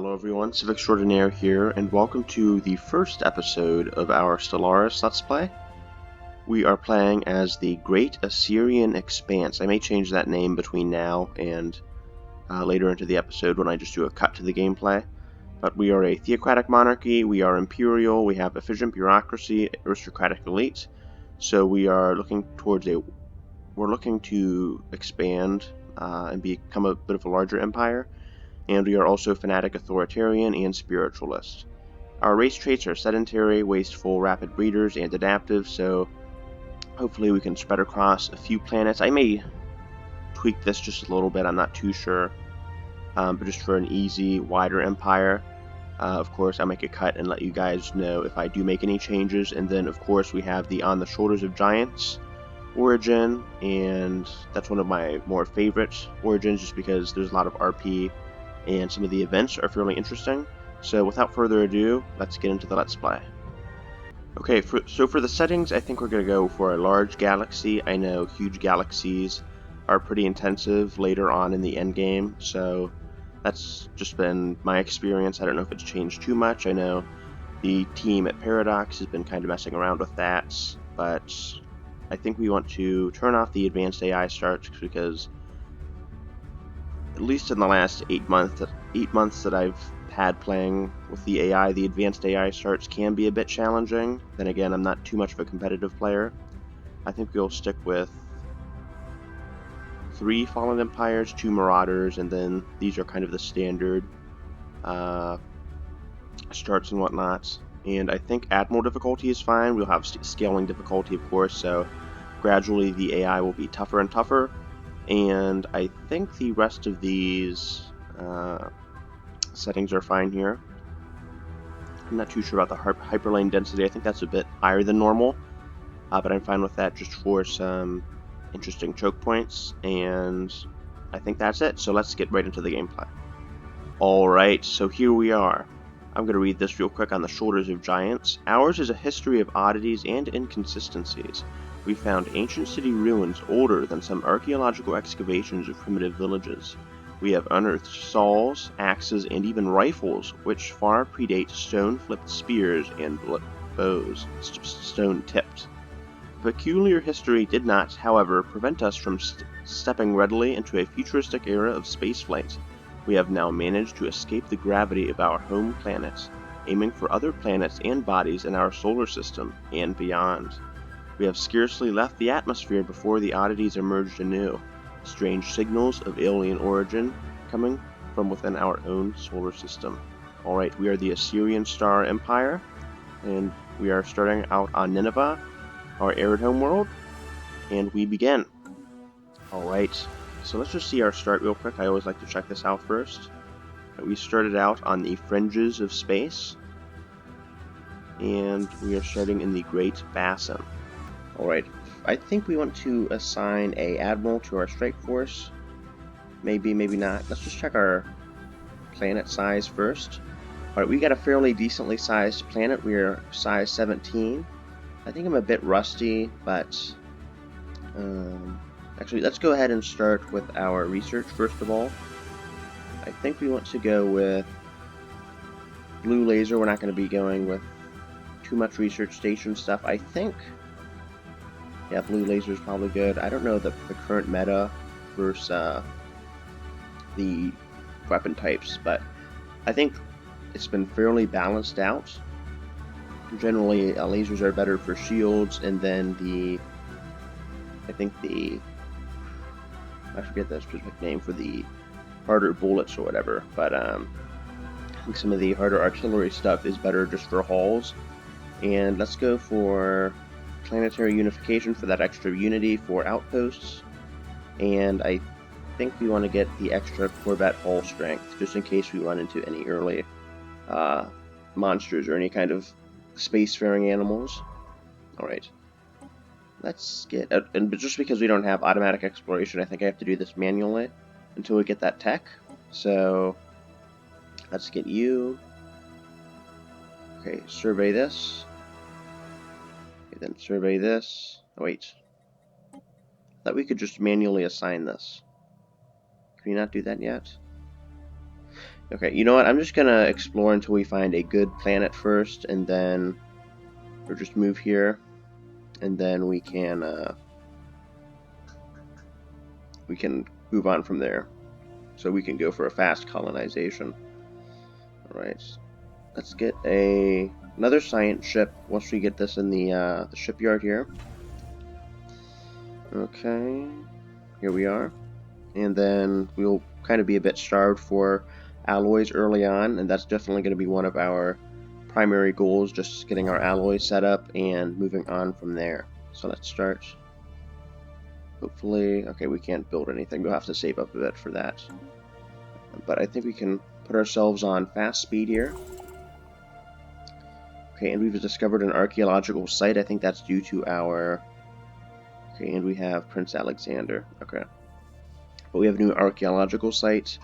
Hello everyone, Civic Extraordinaire here, and welcome to the first episode of our Stellaris Let's Play. We are playing as the Great Assyrian Expanse. I may change that name between now and later into the episode when I just do a cut to the gameplay. But we are a theocratic monarchy, we are imperial, we have efficient bureaucracy, aristocratic elite. So we are looking towards we're looking to expand and become a bit of a larger empire. And we are also fanatic authoritarian and spiritualist. Our race traits are sedentary, wasteful, rapid breeders, and adaptive, so hopefully we can spread across a few planets. I may tweak this just a little bit, I'm not too sure, but just for an easy, wider empire. Of course, I'll make a cut and let you guys know if I do make any changes, and then of course we have the On the Shoulders of Giants origin, and that's one of my more favorite origins just because there's a lot of RP and some of the events are fairly interesting. So without further ado, let's get into the Let's Play. Okay, so for the settings, I think we're going to go for a large galaxy. I know huge galaxies are pretty intensive later on in the endgame, so that's just been my experience. I don't know if it's changed too much. I know the team at Paradox has been kind of messing around with that, but I think we want to turn off the advanced AI starts because at least in the last 8 months that I've had playing with the AI, the advanced AI starts can be a bit challenging. Then again, I'm not too much of a competitive player. I think we'll stick with 3 Fallen Empires, 2 Marauders, and then these are kind of the standard starts and whatnot. And I think Admiral difficulty is fine. We'll have scaling difficulty, of course, so gradually the AI will be tougher and tougher. And I think the rest of these settings are fine here. I'm not too sure about the hyperlane density. I think that's a bit higher than normal, but I'm fine with that just for some interesting choke points. And I think that's it. So let's get right into the gameplay. Alright, so here we are. I'm going to read this real quick. On the Shoulders of Giants. Ours is a history of oddities and inconsistencies. We found ancient city ruins older than some archaeological excavations of primitive villages. We have unearthed saws, axes, and even rifles, which far predate stone-flipped spears and bows, stone-tipped. Peculiar history did not, however, prevent us from stepping readily into a futuristic era of spaceflight. We have now managed to escape the gravity of our home planet, aiming for other planets and bodies in our solar system and beyond. We have scarcely left the atmosphere before the oddities emerged anew, strange signals of alien origin coming from within our own solar system. Alright, we are the Assyrian Star Empire, and we are starting out on Nineveh, our arid homeworld, and we begin. Alright, so let's just see our start real quick. I always like to check this out first. We started out on the fringes of space, and we are starting in the Great Basin. Alright, I think we want to assign a admiral to our strike force. Maybe, maybe not. Let's just check our planet size first. Alright, we got a fairly decently sized planet. We are size 17. I think I'm a bit rusty, but actually let's go ahead and start with our research first of all. I think we want to go with blue laser. We're not going to be going with too much research station stuff. I think, yeah, blue laser is probably good. I don't know the current meta versus the weapon types, but I think it's been fairly balanced out. Generally, lasers are better for shields, and then I forget the specific name for the harder bullets or whatever, but I think some of the harder artillery stuff is better just for hulls. And let's go for planetary unification for that extra unity for outposts, and I think we want to get the extra Corvette hull strength just in case we run into any early monsters or any kind of spacefaring animals. Alright, let's get and just because we don't have automatic exploration, I think I have to do this manually until we get that tech. So let's get you. Okay, survey this. Then survey this. Oh, wait. I thought we could just manually assign this. Can we not do that yet? Okay, you know what? I'm just gonna explore until we find a good planet first, and then we'll just move here, and then we can move on from there. So we can go for a fast colonization. Alright. Let's get another science ship once we get this in the shipyard here. Okay. Here we are. And then we'll kind of be a bit starved for alloys early on, and that's definitely going to be one of our primary goals, just getting our alloys set up and moving on from there. So let's start. Hopefully, okay, we can't build anything. We'll have to save up a bit for that. But I think we can put ourselves on fast speed here. Okay, and we've discovered an archaeological site. I think that's due to our... Okay, and we have Prince Alexander. Okay. But we have a new archaeological site,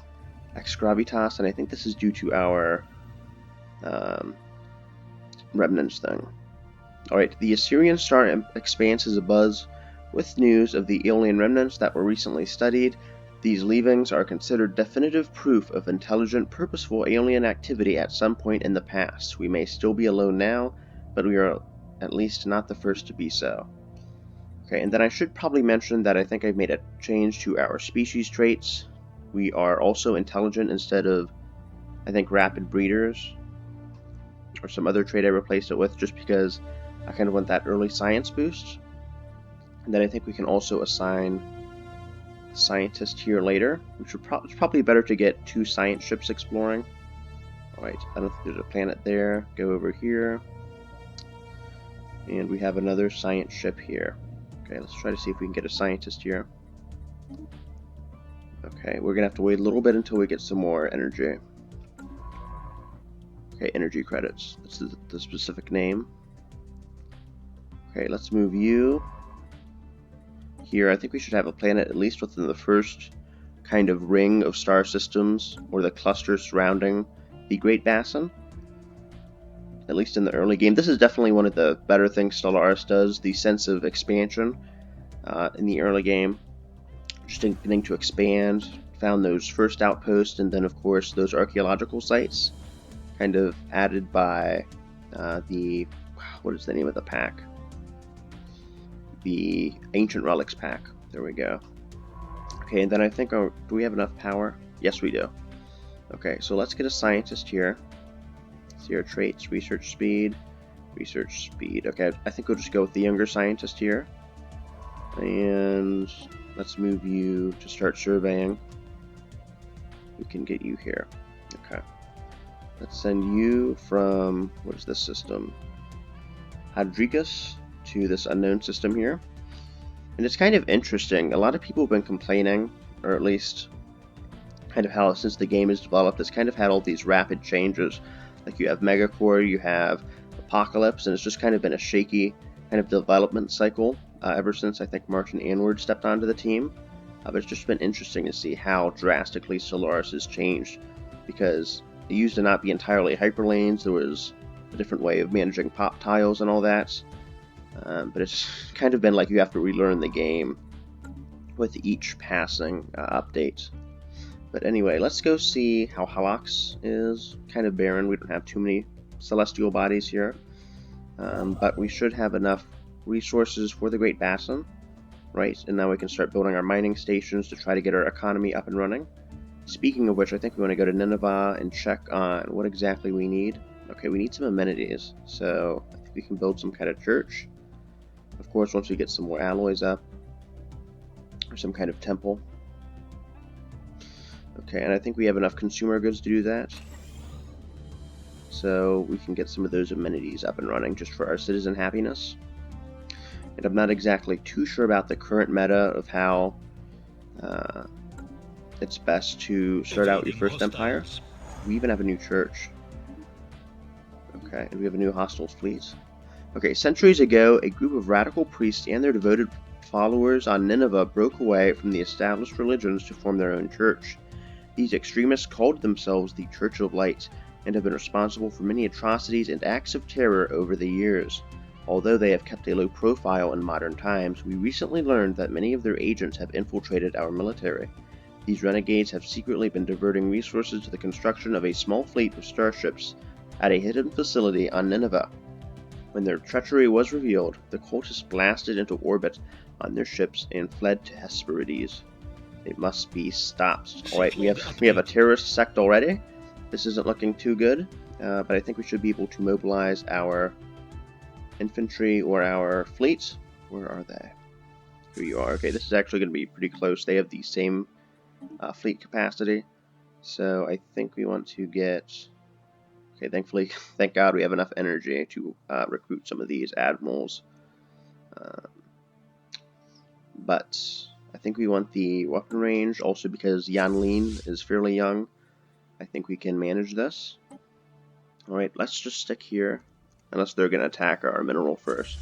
Exgravitas, and I think this is due to our remnants thing. Alright, the Assyrian star expanse is abuzz with news of the alien remnants that were recently studied. These leavings are considered definitive proof of intelligent, purposeful alien activity at some point in the past. We may still be alone now, but we are at least not the first to be so. Okay, and then I should probably mention that I think I've made a change to our species traits. We are also intelligent instead of, I think, rapid breeders, or some other trait I replaced it with, just because I kind of want that early science boost. And then I think we can also assign scientist here later, which would it's probably better to get 2 science ships exploring. Alright, I don't think there's a planet there. Go over here. And we have another science ship here. Okay, let's try to see if we can get a scientist here. Okay, we're going to have to wait a little bit until we get some more energy. Okay, energy credits. That's the specific name. Okay, let's move you here. I think we should have a planet at least within the first kind of ring of star systems, or the clusters surrounding the Great Basin. At least in the early game. This is definitely one of the better things Stellaris does, the sense of expansion in the early game. Just getting to expand, found those first outposts, and then of course those archaeological sites, kind of added by what is the name of the pack? The Ancient Relics pack. There we go. Okay, and then I think, do we have enough power? Yes, we do. Okay, so let's get a scientist here. See our traits, research speed. Okay, I think we'll just go with the younger scientist here. And let's move you to start surveying. We can get you here. Okay. Let's send you from, what is this system? Hadrigas to this unknown system here. And it's kind of interesting. A lot of people have been complaining, or at least kind of how since the game is developed, it's kind of had all these rapid changes. Like you have Megacore, you have Apocalypse, and it's just kind of been a shaky kind of development cycle ever since I think Martin Anward stepped onto the team. But it's just been interesting to see how drastically Stellaris has changed, because it used to not be entirely hyperlanes. There was a different way of managing pop tiles and all that. But it's kind of been like you have to relearn the game with each passing update. But anyway, let's go see how Halax is. Kind of barren. We don't have too many celestial bodies here. But we should have enough resources for the Great Basin. Right, and now we can start building our mining stations to try to get our economy up and running. Speaking of which, I think we want to go to Nineveh and check on what exactly we need. Okay, we need some amenities. So I think we can build some kind of church. Of course, once we get some more alloys up. Or some kind of temple. Okay, and I think we have enough consumer goods to do that. So we can get some of those amenities up and running just for our citizen happiness. And I'm not exactly too sure about the current meta of how it's best to start out your first empire. We even have a new church. Okay, and we have a new hostile fleet. Okay, centuries ago, a group of radical priests and their devoted followers on Nineveh broke away from the established religions to form their own church. These extremists called themselves the Church of Light and have been responsible for many atrocities and acts of terror over the years. Although they have kept a low profile in modern times, we recently learned that many of their agents have infiltrated our military. These renegades have secretly been diverting resources to the construction of a small fleet of starships at a hidden facility on Nineveh. When their treachery was revealed, the cultists blasted into orbit on their ships and fled to Hesperides. They must be stopped. Alright, we have a terrorist sect already. This isn't looking too good, but I think we should be able to mobilize our infantry or our fleet. Where are they? Here you are. Okay, this is actually going to be pretty close. They have the same fleet capacity, so I think we want to get... Okay, thankfully, thank God we have enough energy to recruit some of these admirals. But I think we want the weapon range, also because Yan Lin is fairly young. I think we can manage this. Alright, let's just stick here, unless they're going to attack our mineral first.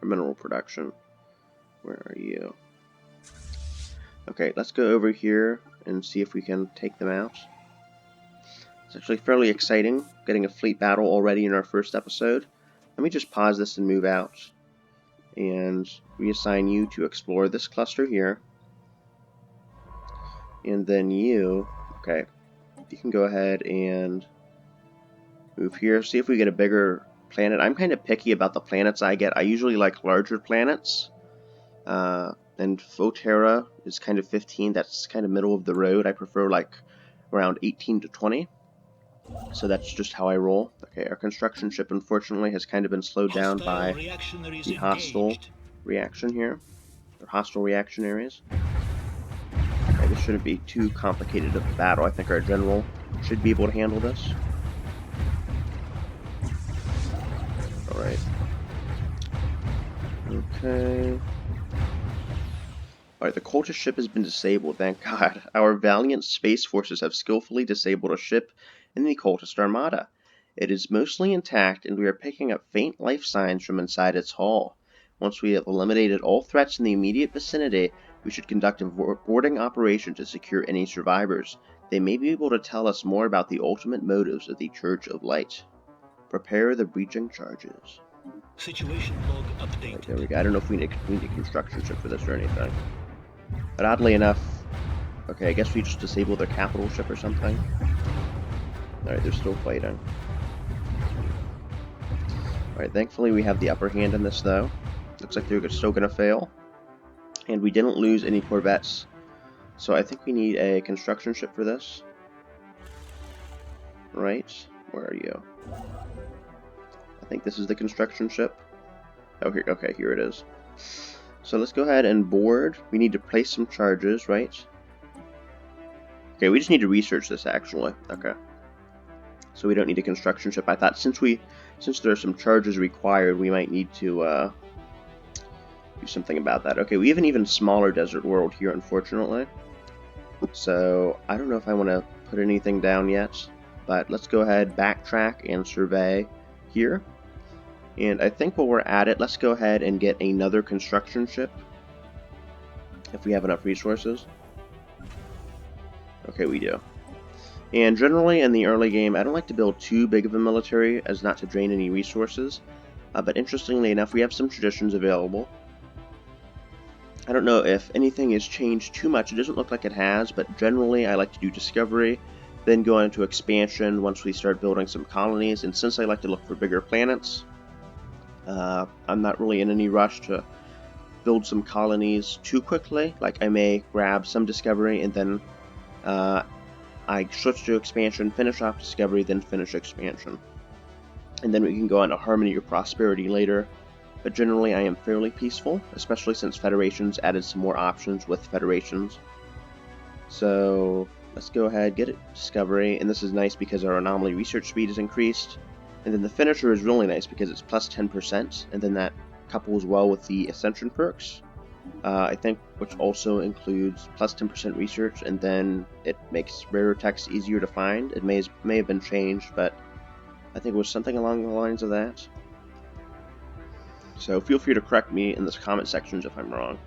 Our mineral production. Where are you? Okay, let's go over here and see if we can take them out. It's actually fairly exciting, getting a fleet battle already in our first episode. Let me just pause this and move out, and reassign you to explore this cluster here. And then you, okay, you can go ahead and move here, see if we get a bigger planet. I'm kind of picky about the planets I get. I usually like larger planets. And Votera is kind of 15. That's kind of middle of the road. I prefer like around 18 to 20. So that's just how I roll. Okay, our construction ship unfortunately has kind of been slowed down by the hostile reaction here. Or hostile reactionaries. Okay, this shouldn't be too complicated of a battle. I think our general should be able to handle this. Alright. Okay. Alright, the cultist ship has been disabled, thank God. Our valiant space forces have skillfully disabled a ship in the cultist armada. It is mostly intact, and we are picking up faint life signs from inside its hull. Once we have eliminated all threats in the immediate vicinity, we should conduct a boarding operation to secure any survivors. They may be able to tell us more about the ultimate motives of the Church of Light. Prepare the breaching charges. Situation log updated. Right, there we go. I don't know if we need a construction ship for this or anything. But oddly enough, okay, I guess we just disable their capital ship or something. Alright, they're still fighting. Alright, thankfully we have the upper hand in this, though. Looks like they're still going to fail. And we didn't lose any corvettes. So I think we need a construction ship for this. Right, where are you? I think this is the construction ship. Oh, here, okay, here it is. So let's go ahead and board. We need to place some charges, right? Okay, we just need to research this, actually. Okay. So we don't need a construction ship. I thought since there are some charges required, we might need to do something about that. Okay, we have an even smaller desert world here, unfortunately. So I don't know if I want to put anything down yet, but let's go ahead, backtrack, and survey here. And I think while we're at it, let's go ahead and get another construction ship, if we have enough resources. Okay, we do. And generally in the early game, I don't like to build too big of a military as not to drain any resources. But interestingly enough, we have some traditions available. I don't know if anything has changed too much. It doesn't look like it has, but generally I like to do discovery, then go into expansion once we start building some colonies. And since I like to look for bigger planets, I'm not really in any rush to build some colonies too quickly. Like, I may grab some discovery and then I switch to expansion, finish off discovery, then finish expansion. And then we can go on to harmony or prosperity later. But generally I am fairly peaceful, especially since Federation's added some more options with Federations. So let's go ahead, get it discovery, and this is nice because our anomaly research speed is increased. And then the finisher is really nice because it's plus 10%, and then that couples well with the Ascension perks, I think, which also includes plus 10% research, and then it makes rarer text easier to find. It may have been changed, but I think it was something along the lines of that. So feel free to correct me in the comment sections if I'm wrong.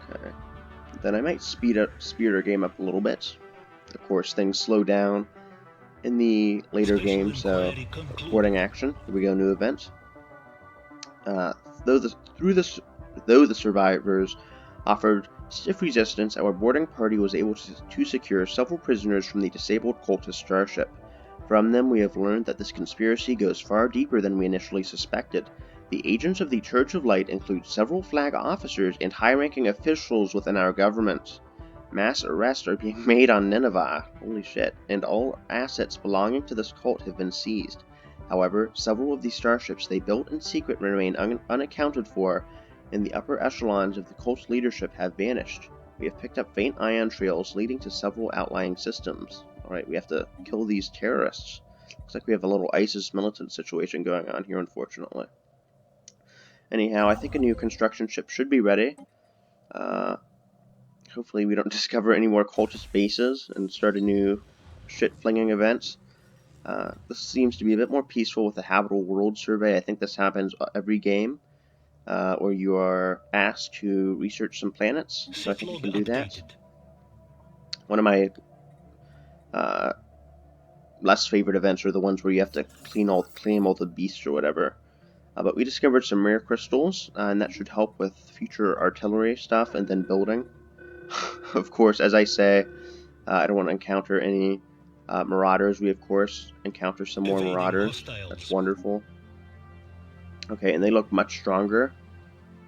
Okay. Then I might speed our game up a little bit. Of course, things slow down in the later game, so reporting action. Here we go, new event. Though the survivors offered Stiff resistance, our boarding party was able to secure several prisoners from the disabled cultist starship. From them, we have learned that this conspiracy goes far deeper than we initially suspected. The agents of the Church of Light include several flag officers and high-ranking officials within our government. Mass arrests are being made on Nineveh, holy shit, and all assets belonging to this cult have been seized. However, several of the starships they built in secret remain unaccounted for, and the upper echelons of the cult's leadership have vanished. We have picked up faint ion trails leading to several outlying systems. Alright, we have to kill these terrorists. Looks like we have a little ISIS militant situation going on here, unfortunately. Anyhow, I think a new construction ship should be ready. Hopefully we don't discover any more cultist bases and start a new shit-flinging event. This seems to be a bit more peaceful with the habitable world survey. I think this happens every game. Where you are asked to research some planets, so I think you can do that. One of my less favorite events are the ones where you have to claim all the beasts or whatever. But we discovered some rare crystals, and that should help with future artillery stuff and then building. Of course, as I say, I don't want to encounter any marauders. We, of course, encounter some more marauders. That's wonderful. Okay, and they look much stronger.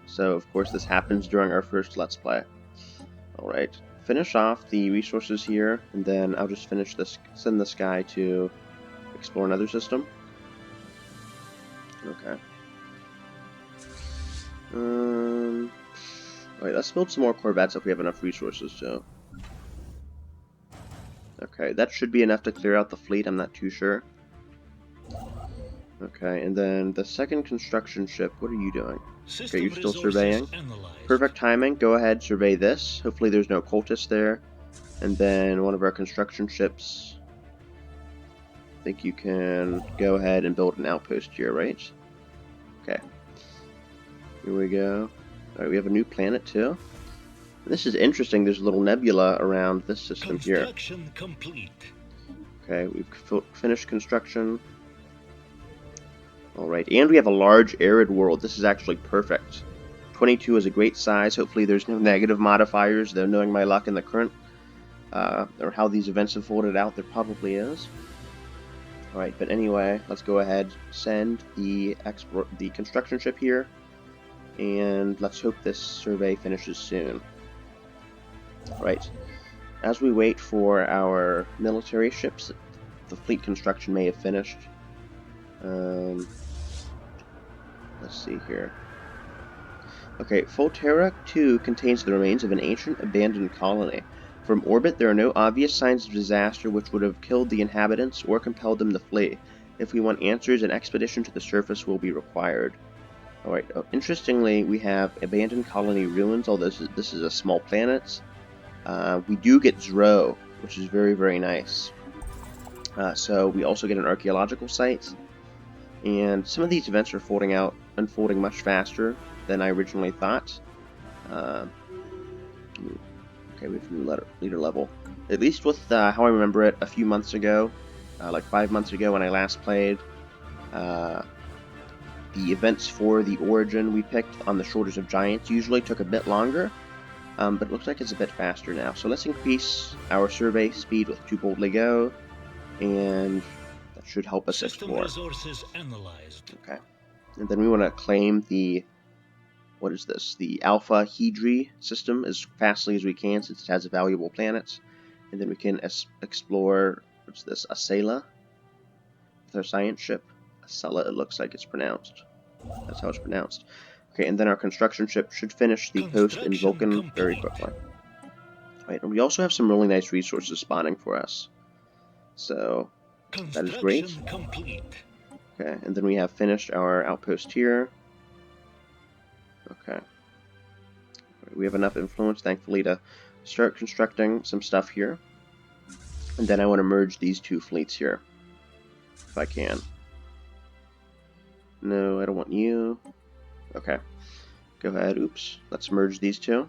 So, of course, this happens during our first Let's Play. Alright, finish off the resources here, and then I'll just send this guy to explore another system. Okay. Alright, let's build some more Corvettes if we have enough resources, too. Okay, that should be enough to clear out the fleet, I'm not too sure. Okay, and then the second construction ship, what are you doing? Okay, you're still surveying. Perfect timing, go ahead, survey this. Hopefully there's no cultists there. And then one of our construction ships, I think you can go ahead and build an outpost here, right? Okay. Here we go. Alright, we have a new planet too. This is interesting, there's a little nebula around this system here. Construction complete. Okay, we've finished construction. Alright, and we have a large arid world. This is actually perfect. 22 is a great size. Hopefully there's no negative modifiers, though knowing my luck in the current, or how these events have folded out, there probably is. Alright, but anyway, let's go ahead, send the construction ship here, and let's hope this survey finishes soon. Alright, as we wait for our military ships, the fleet construction may have finished. Let's see here. Okay, Volterra 2 contains the remains of an ancient abandoned colony. From orbit, there are no obvious signs of disaster which would have killed the inhabitants or compelled them to flee. If we want answers, an expedition to the surface will be required. Alright, interestingly, we have abandoned colony ruins, although this is a small planet. We do get Zro, which is very, very nice. So we also get an archaeological site. And some of these events are unfolding much faster than I originally thought. Okay, we have a new leader level. At least with how I remember it a few months ago, like 5 months ago when I last played, the events for the origin we picked on the Shoulders of Giants usually took a bit longer, but it looks like it's a bit faster now. So let's increase our survey speed with 2 Boldly Go, and that should help us explore. Resources analyzed. Okay. And then we want to claim the, what is this? The Alpha Hedri system as fastly as we can, since it has valuable planets. And then we can explore, what's this? Acela? With our science ship. Acela, it looks like it's pronounced. That's how it's pronounced. Okay, and then our construction ship should finish the post in Vulcan very quickly. Right, and we also have some really nice resources spawning for us. So, that is great. Complete. Okay, and then we have finished our outpost here. Okay. We have enough influence, thankfully, to start constructing some stuff here. And then I want to merge these 2 fleets here, if I can. No, I don't want you. Okay. Go ahead. Oops. Let's merge these 2.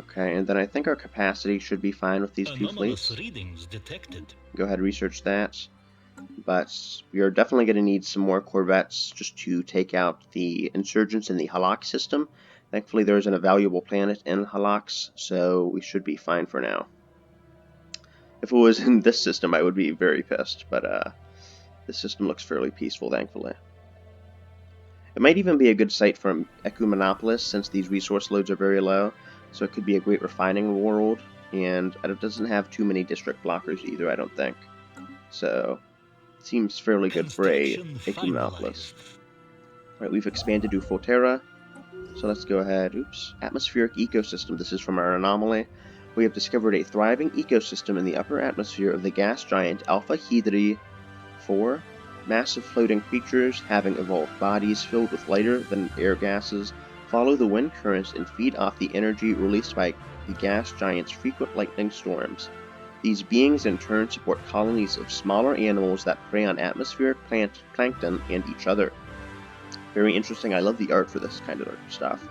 Okay, and then I think our capacity should be fine with these 2 fleets. Readings detected. Go ahead and research that. But we are definitely going to need some more Corvettes just to take out the insurgents in the Halak system. Thankfully, there isn't a valuable planet in Halax, so we should be fine for now. If it was in this system, I would be very pissed, but this system looks fairly peaceful, thankfully. It might even be a good site for Ecumenopolis, since these resource loads are very low, so it could be a great refining world, and it doesn't have too many district blockers either, I don't think. So, it seems fairly good for a Construction Ecumenopolis. finalized. Alright, we've expanded to Forterra, so let's go ahead. Oops. Atmospheric ecosystem. This is from our anomaly. We have discovered a thriving ecosystem in the upper atmosphere of the gas giant Alpha Hydri 4. Massive floating creatures, having evolved bodies filled with lighter-than-air gases, follow the wind currents and feed off the energy released by the gas giant's frequent lightning storms. These beings in turn support colonies of smaller animals that prey on atmospheric plankton and each other. Very interesting. I love the art for this kind of stuff.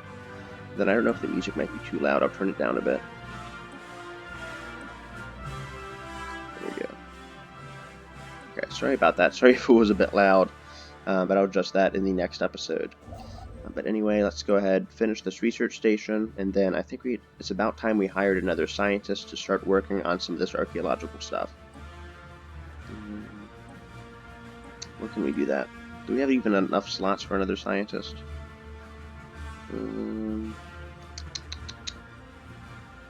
Then I don't know if the music might be too loud. I'll turn it down a bit. There we go. Okay, sorry about that. Sorry if it was a bit loud, but I'll adjust that in the next episode. But anyway, let's go ahead, finish this research station, and then I think it's about time we hired another scientist to start working on some of this archaeological stuff. Where can we do that? Do we have even enough slots for another scientist?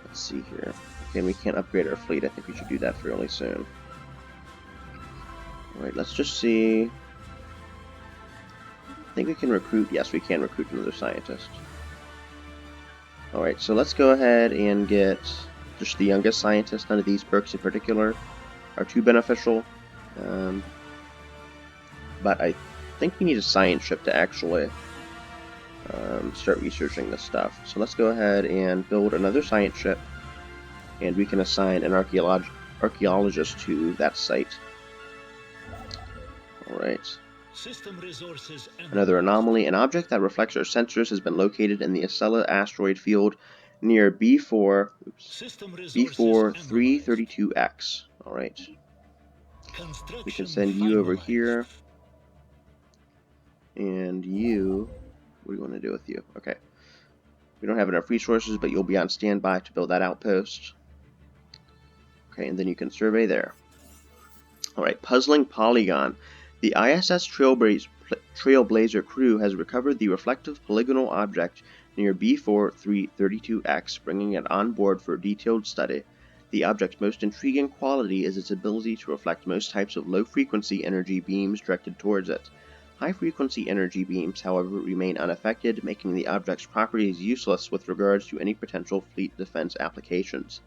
Let's see here. Okay, we can't upgrade our fleet. I think we should do that fairly soon. Alright, let's just see. I think we can recruit. Yes, we can recruit another scientist. Alright, so let's go ahead and get just the youngest scientist. None of these perks in particular are too beneficial. But I think we need a science ship to actually start researching this stuff. So let's go ahead and build another science ship, and we can assign an archaeologist to that site. Alright. System resources Another anomaly. An object that reflects our sensors has been located in the Acela asteroid field near B4 332X. Alright. We can send you over here. And you... What do you want to do with you? Okay. We don't have enough resources, but you'll be on standby to build that outpost. Okay, and then you can survey there. Alright, puzzling polygon. The ISS Trailblazer crew has recovered the reflective polygonal object near B4 332X, bringing it on board for detailed study. The object's most intriguing quality is its ability to reflect most types of low-frequency energy beams directed towards it. High-frequency energy beams, however, remain unaffected, making the object's properties useless with regards to any potential fleet defense applications.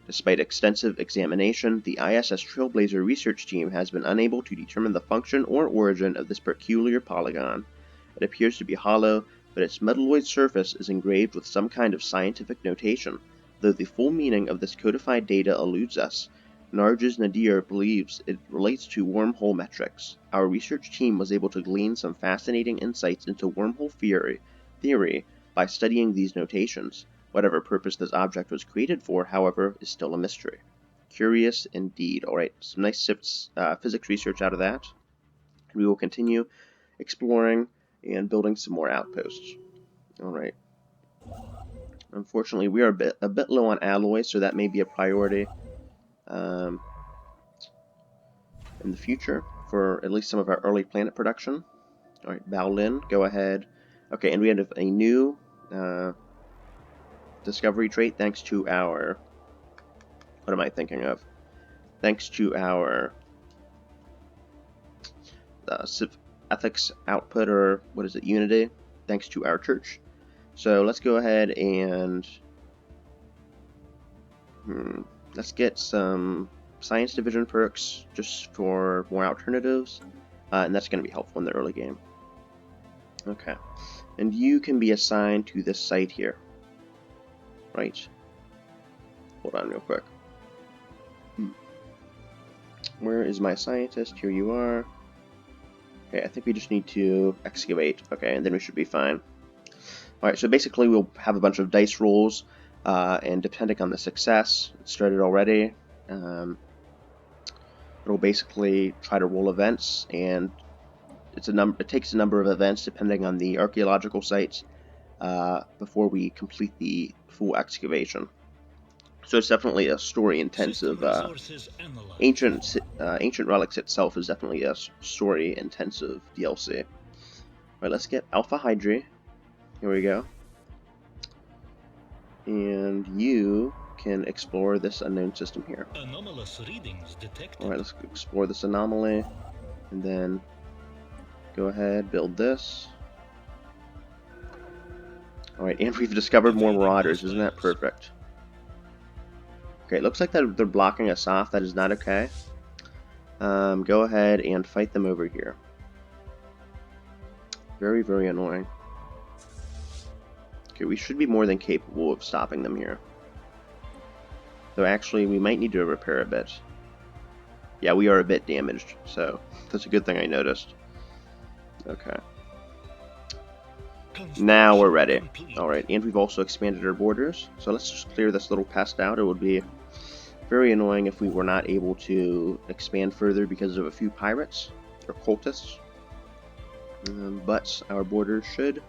Despite extensive examination, the ISS Trailblazer research team has been unable to determine the function or origin of this peculiar polygon. It appears to be hollow, but its metalloid surface is engraved with some kind of scientific notation, though the full meaning of this codified data eludes us. Narges Nadir believes it relates to wormhole metrics. Our research team was able to glean some fascinating insights into wormhole theory by studying these notations. Whatever purpose this object was created for, however, is still a mystery. Curious indeed. Alright, some nice physics research out of that. We will continue exploring and building some more outposts. Alright. Unfortunately, we are a bit low on alloy, so that may be a priority in the future for at least some of our early planet production. Alright, Baolin, go ahead. Okay, and we have a new discovery trait thanks to our... What am I thinking of? Thanks to our ethics output, or what is it, Unity? Thanks to our church. So let's go ahead and let's get some science division perks just for more alternatives, and that's going to be helpful in the early game. Okay, and you can be assigned to this site here. Right. Hold on real quick. Where is my scientist? Here you are. Okay, I think we just need to excavate. Okay, and then we should be fine. Alright, so basically we'll have a bunch of dice rolls, and depending on the success, it started already, it'll basically try to roll events, and it takes a number of events depending on the archaeological sites before we complete the full excavation. So it's definitely a story-intensive. Ancient Relics itself is definitely a story-intensive DLC. All right, let's get Alpha Hydra. Here we go. And you can explore this unknown system here. Anomalous readings detected. Alright, let's explore this anomaly. And then go ahead, build this. Alright, and we've discovered more Marauders. Isn't that perfect? Okay, it looks like that they're blocking us off. That is not okay. Go ahead and fight them over here. Very, very annoying. Okay, we should be more than capable of stopping them here. Though actually, we might need to repair a bit. Yeah, we are a bit damaged, so that's a good thing I noticed. Okay. Now we're ready. Alright, and we've also expanded our borders. So let's just clear this little pest out. It would be very annoying if we were not able to expand further because of a few pirates or cultists. But our borders should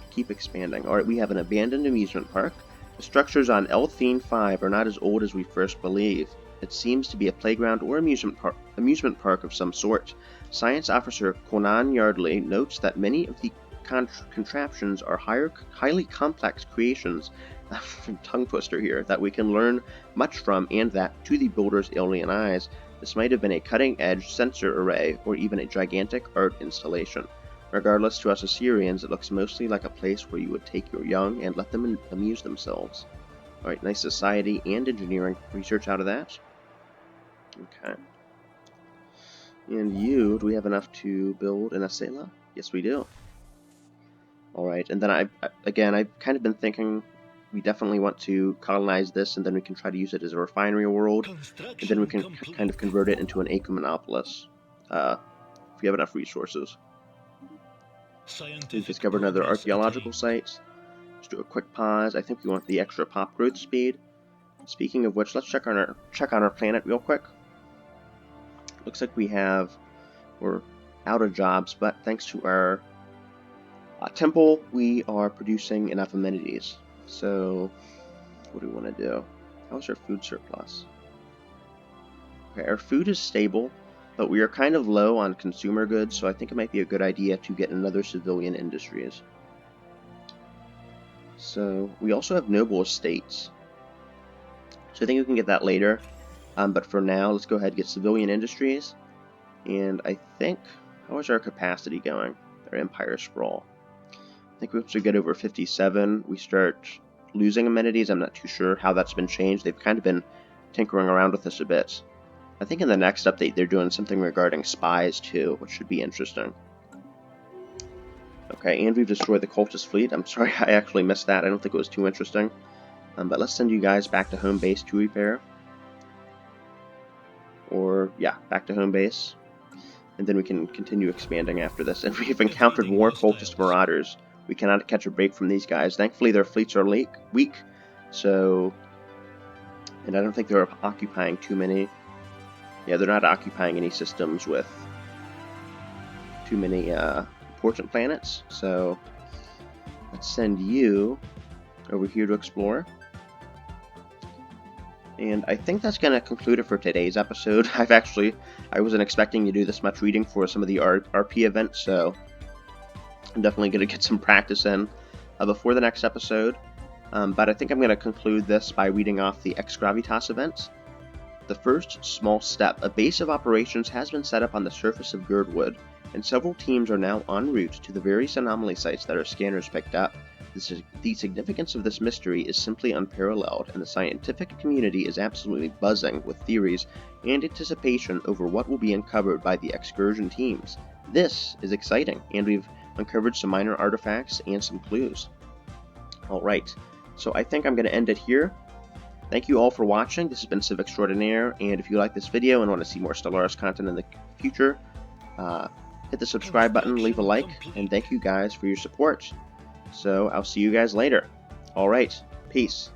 keep expanding. Alright, we have an abandoned amusement park. The structures on Elthine 5 are not as old as we first believed. It seems to be a playground or amusement park of some sort. Science Officer Conan Yardley notes that many of the contraptions are highly complex creations, tongue twister here, that we can learn much from, and that, to the builder's alien eyes, this might have been a cutting-edge sensor array or even a gigantic art installation. Regardless, to us Assyrians, it looks mostly like a place where you would take your young and let them amuse themselves. Alright, nice society and engineering research out of that. Okay. And you, do we have enough to build an Asela? Yes, we do. Alright, and then I've kind of been thinking we definitely want to colonize this, and then we can try to use it as a refinery world, and then we can kind of convert it into an Ecumenopolis, if we have enough resources. We've discovered another archaeological site. Just do a quick pause. I think we want the extra pop growth speed. Speaking of which, let's check on our planet real quick. Looks like we're out of jobs, but thanks to our temple, we are producing enough amenities. So, what do we want to do? How's our food surplus? Okay, our food is stable, but we are kind of low on consumer goods, so I think it might be a good idea to get another civilian industries. So, we also have noble estates. So I think we can get that later. But for now, let's go ahead and get civilian industries. And I think, how is our capacity going? Our empire sprawl. I think once we get over 57, we start losing amenities. I'm not too sure how that's been changed. They've kind of been tinkering around with this a bit. I think in the next update they're doing something regarding spies too, which should be interesting. Okay, and we've destroyed the cultist fleet. I'm sorry I actually missed that. I don't think it was too interesting. But let's send you guys back to home base to repair. Or, yeah, back to home base. And then we can continue expanding after this. And we've encountered more cultist marauders. We cannot catch a break from these guys. Thankfully, their fleets are weak. So, and I don't think they're occupying too many. Yeah, they're not occupying any systems with too many important planets. So, let's send you over here to explore. And I think that's going to conclude it for today's episode. I wasn't expecting to do this much reading for some of the RP events, so I'm definitely going to get some practice in before the next episode. But I think I'm going to conclude this by reading off the Ex Gravitas events. The first small step. A base of operations has been set up on the surface of Girdwood, and several teams are now en route to the various anomaly sites that our scanners picked up. The significance of this mystery is simply unparalleled, and the scientific community is absolutely buzzing with theories and anticipation over what will be uncovered by the excursion teams. This is exciting, and we've uncovered some minor artifacts and some clues. Alright, so I think I'm going to end it here. Thank you all for watching. This has been Civ Extraordinaire, and if you like this video and want to see more Stellaris content in the future, hit the subscribe button, leave a like, and thank you guys for your support. So, I'll see you guys later. Alright, peace.